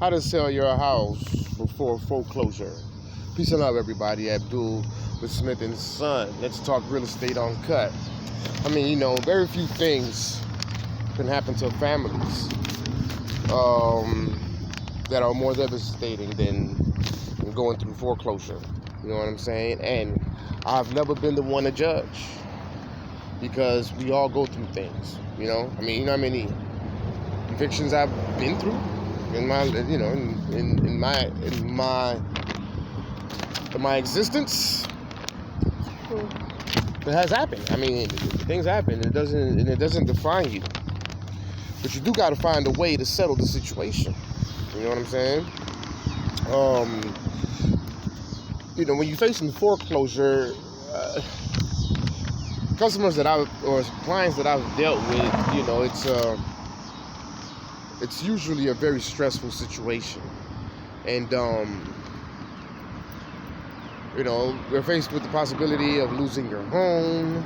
How to sell your house before foreclosure. Peace and love, everybody. Abdul with Smith and Son. Let's talk real estate uncut. I mean, very few things can happen to families that are more devastating than going through foreclosure. You know what I'm saying? And I've never been the one to judge because we all go through things. I mean, you know how many evictions I've been through in my, in my existence. It has happened. I mean, things happen. It doesn't define you. But you do got to find a way to settle the situation. You know what I'm saying? When you're facing foreclosure, customers or clients that I've dealt with, it's usually a very stressful situation. And, you're faced with the possibility of losing your home.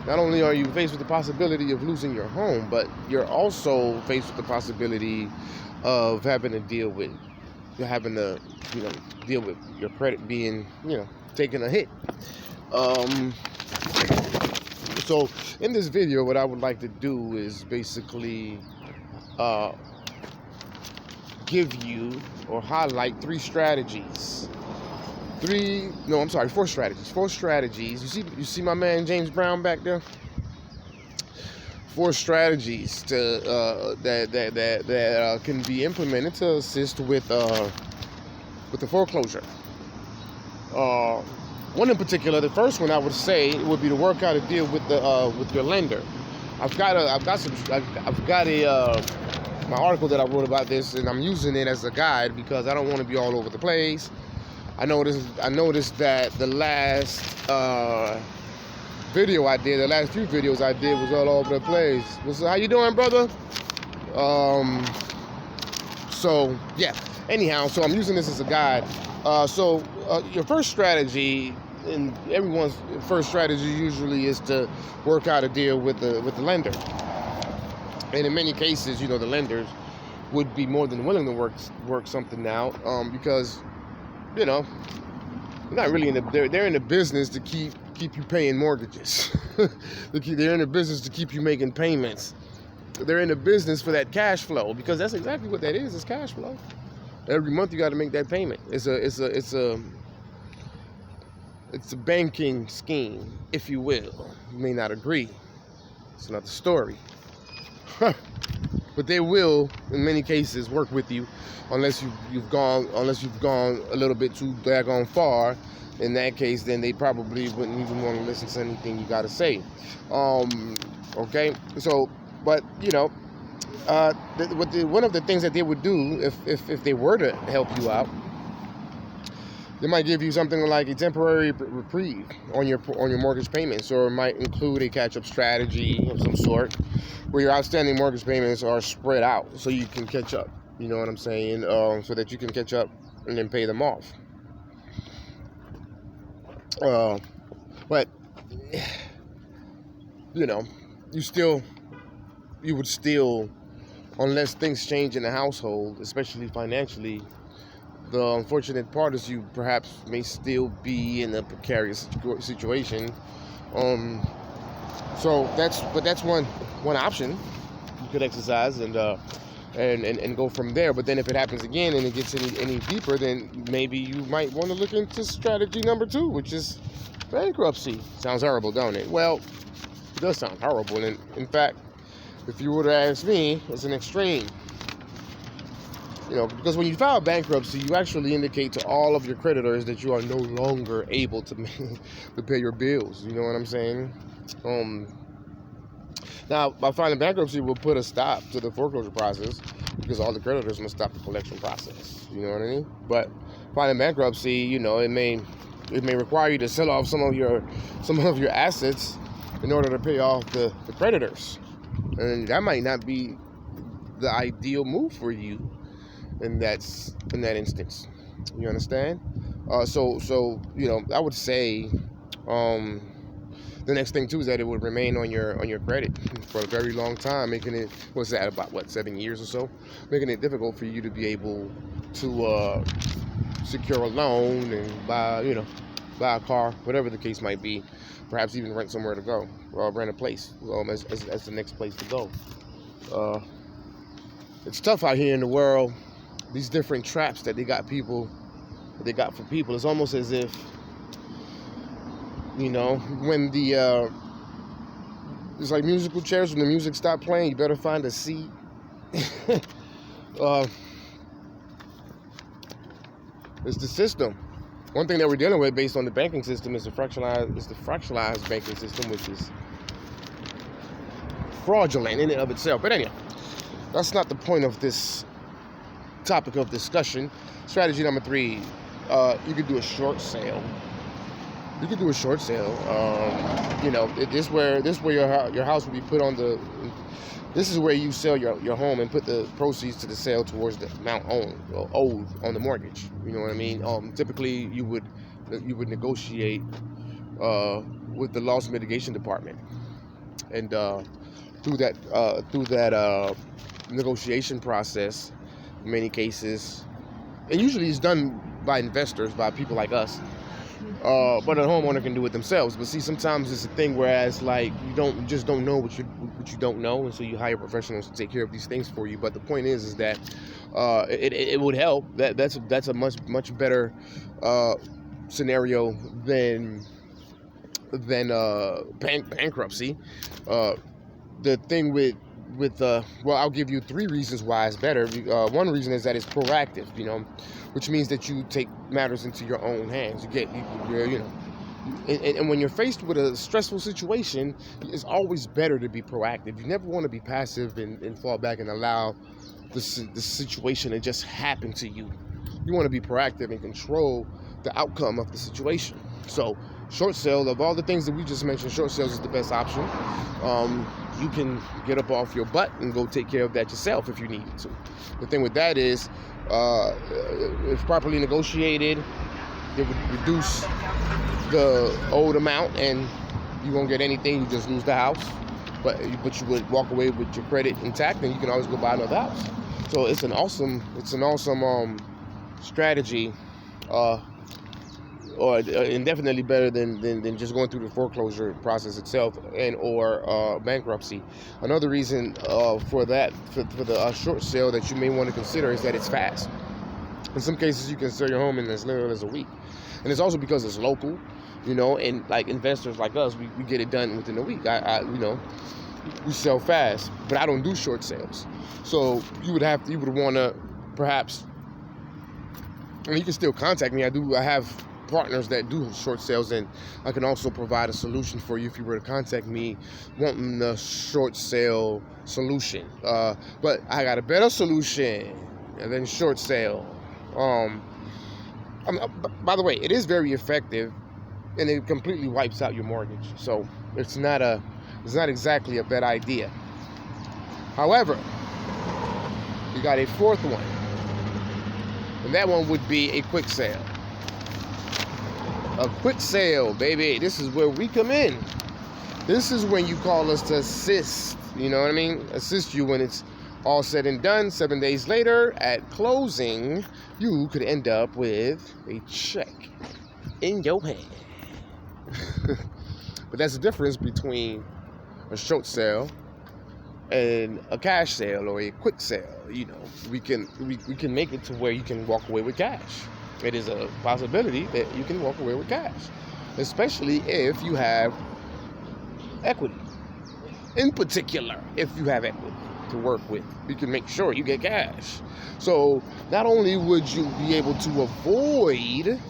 Not only are you faced with the possibility of losing your home, but you're also faced with the possibility of having to deal with your credit being, taking a hit. So in this video, what I would like to do is basically give you or highlight four strategies. Four strategies. You see my man James Brown back there? 4 strategies that can be implemented to assist with the foreclosure. One in particular, the first one I would say would be to work out a deal with your lender. I've got my article that I wrote about this, and I'm using it as a guide because I don't want to be all over the place. I noticed that the last video I did, the last few videos I did was all over the place. How you doing, brother? So yeah. Anyhow, so I'm using this as a guide. Your first strategy, and everyone's first strategy usually is to work out a deal with the lender. And in many cases, the lenders would be more than willing to work something out because they're not really they're in the business to keep you paying mortgages. They're in the business to keep you making payments. They're in the business for that cash flow because that's exactly what that is. It's cash flow. Every month you got to make that payment. It's a banking scheme, if you will. You may not agree. It's another story. But they will, in many cases, work with you unless you've gone a little bit too daggone far. In that case, then they probably wouldn't even want to listen to anything you got to say. Okay. So, but one of the things that they would do if they were to help you out, they might give you something like a temporary reprieve on your mortgage payments, or it might include a catch-up strategy of some sort where your outstanding mortgage payments are spread out so you can catch up. You know what I'm saying? So that you can catch up and then pay them off. But you would still, unless things change in the household, especially financially, the unfortunate part is you perhaps may still be in a precarious situation. So that's one option you could exercise and go from there. But then if it happens again and it gets any deeper, then maybe you might want to look into strategy number 2, which is bankruptcy. Sounds horrible, don't it? Well, it does sound horrible. And in fact, if you were to ask me, it's an extreme. Because when you file bankruptcy, you actually indicate to all of your creditors that you are no longer able to pay your bills. You know what I'm saying? Now, by filing bankruptcy, will put a stop to the foreclosure process because all the creditors must stop the collection process. You know what I mean? But filing bankruptcy, it may require you to sell off some of your assets in order to pay off the creditors, and that might not be the ideal move for you in that instance. You understand? So I would say the next thing too is that it would remain on your credit for a very long time, making it, what's that, about what, 7 years or so, making it difficult for you to be able to secure a loan and buy a car, whatever the case might be. Perhaps even rent somewhere to go, or rent a place as the next place to go. It's tough out here in the world. These different traps that they got for people. It's almost as if, when it's like musical chairs, when the music stopped playing, you better find a seat. It's the system. One thing that we're dealing with based on the banking system is the fractionalized banking system, which is fraudulent in and of itself. But anyhow, that's not the point of this topic of discussion. Strategy number 3, you could do a short sale. This where your house will be put on the. This is where you sell your home and put the proceeds to the sale towards the amount owed on the mortgage. You know what I mean? Typically, you would negotiate with the loss mitigation department, and through that negotiation process, in many cases, and usually it's done by investors, by people like us. But a homeowner can do it themselves. But see, sometimes it's a thing whereas like you don't know what you don't know, and so you hire professionals to take care of these things for you. But the point is that it would help. That's a much better scenario than bankruptcy. The thing with I'll give you 3 reasons why it's better. One reason is that it's proactive, which means that you take matters into your own hands. And when you're faced with a stressful situation, it's always better to be proactive. You never want to be passive and fall back and allow the situation to just happen to you. You want to be proactive and control the outcome of the situation. So, short sale, of all the things that we just mentioned, short sales is the best option. You can get up off your butt and go take care of that yourself if you needed to. The thing with that is, if properly negotiated, it would reduce the owed amount, and you won't get anything. You just lose the house, but you would walk away with your credit intact, and you can always go buy another house. So it's an awesome strategy. Or indefinitely better than just going through the foreclosure process itself or bankruptcy. Another reason for the short sale that you may want to consider is that it's fast. In some cases, you can sell your home in as little as a week, and it's also because it's local, and like investors like us, we get it done within a week. We sell fast, but I don't do short sales. So you would want to perhaps. You can still contact me. I have partners that do short sales, and I can also provide a solution for you if you were to contact me wanting a short sale solution. But I got a better solution than short sale. By the way, it is very effective, and it completely wipes out your mortgage. So it's not exactly a bad idea. However, you got a 4th one, and that one would be a quick sale. A quick sale, baby. This is where we come in. This is when you call us to assist. You know what I mean? Assist you when it's all said and done. 7 days later, at closing, you could end up with a check in your hand. But that's the difference between a short sale and a cash sale or a quick sale. We can make it to where you can walk away with cash. It is a possibility that you can walk away with cash, especially if you have equity. In particular, if you have equity to work with, you can make sure you get cash. So not only would you be able to avoid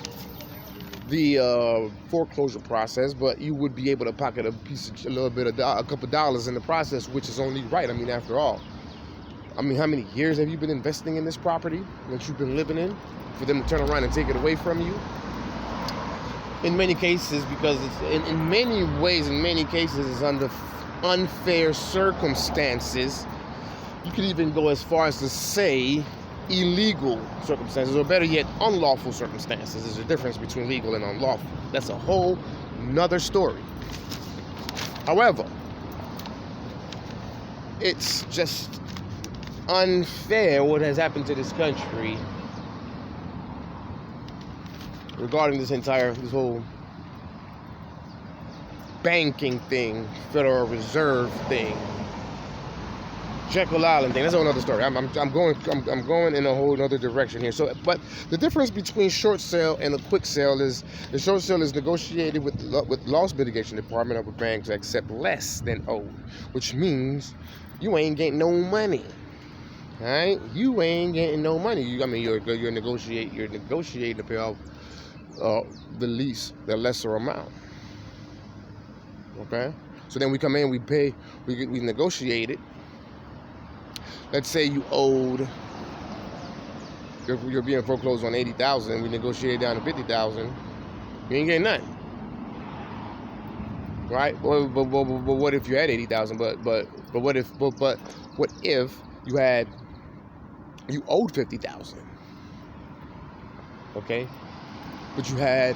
the foreclosure process, but you would be able to pocket a couple dollars in the process, which is only right. After all, how many years have you been investing in this property that you've been living in for them to turn around and take it away from you? In many cases, because it's in many ways, in many cases, it's under unfair circumstances. You could even go as far as to say illegal circumstances, or better yet, unlawful circumstances. There's a difference between legal and unlawful. That's a whole nother story. However, it's just unfair what has happened to this country regarding this whole banking thing, Federal Reserve thing, Jekyll Island thing. That's a whole other story. I'm going in a whole other direction here. So, but the difference between short sale and a quick sale is the short sale is negotiated with loss mitigation department of a bank to accept less than owed, which means you ain't getting no money. All right, you ain't getting no money. You're negotiating to pay off the lesser amount. Okay, so then we come in, we negotiate it. Let's say you owed, you're being foreclosed on $80,000. We negotiate down to $50,000. You ain't getting nothing, right? But what if you had $80,000? But what if you owed $50,000? Okay, but you had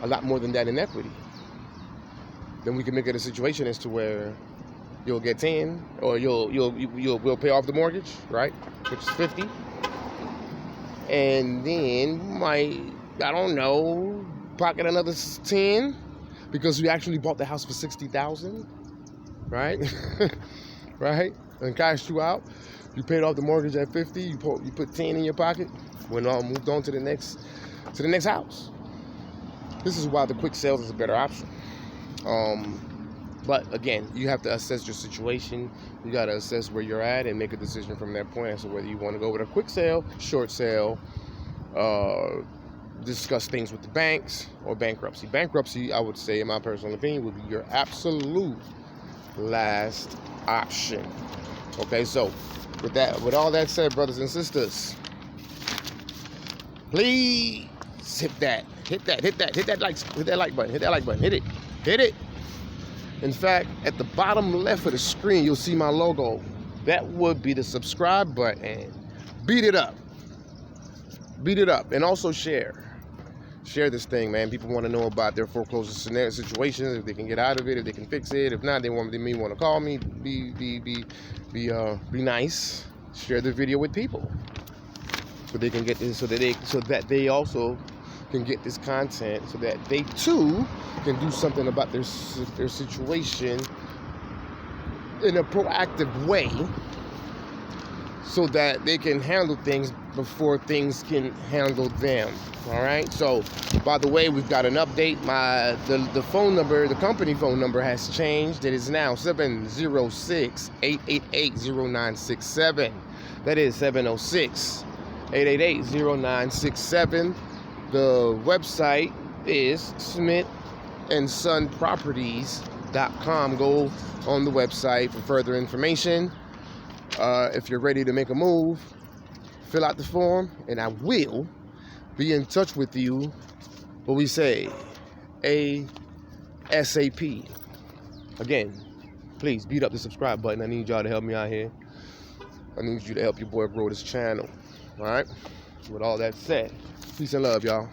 a lot more than that in equity. Then we can make it a situation as to where you'll get 10, or we'll pay off the mortgage, right? Which is 50. And then might, I don't know, pocket another 10 because we actually bought the house for $60,000, right? Right? And cashed you out. You paid off the mortgage at 50. You put 10 in your pocket. Went on, moved on to the next house. This is why the quick sales is a better option. But again, you have to assess your situation. You got to assess where you're at and make a decision from that point as to whether you want to go with a quick sale, short sale, discuss things with the banks, or bankruptcy. Bankruptcy, I would say, in my personal opinion, would be your absolute last option. Okay, so with all that said, brothers and sisters, please hit that like button. Hit it. In fact, at the bottom left of the screen, you'll see my logo. That would be the subscribe button. Beat it up. And also share this thing, man. People want to know about their foreclosure situations, if they can get out of it, if they can fix it. If not, they may want to call me. Be nice. Share the video with people so they can get this, so that they also can get this content, so that they too can do something about their situation in a proactive way, so that they can handle things before things can handle them. All right. So, by the way, we've got an update. The phone number, the company phone number, has changed. It is now 706-888-0967. That is 706-888-0967. The website is smithandsonproperties.com. Go on the website for further information. If you're ready to make a move, fill out the form, and I will be in touch with you. What we say, ASAP. Again, please beat up the subscribe button. I need y'all to help me out here. I need you to help your boy grow this channel. All right? With all that said, peace and love, y'all.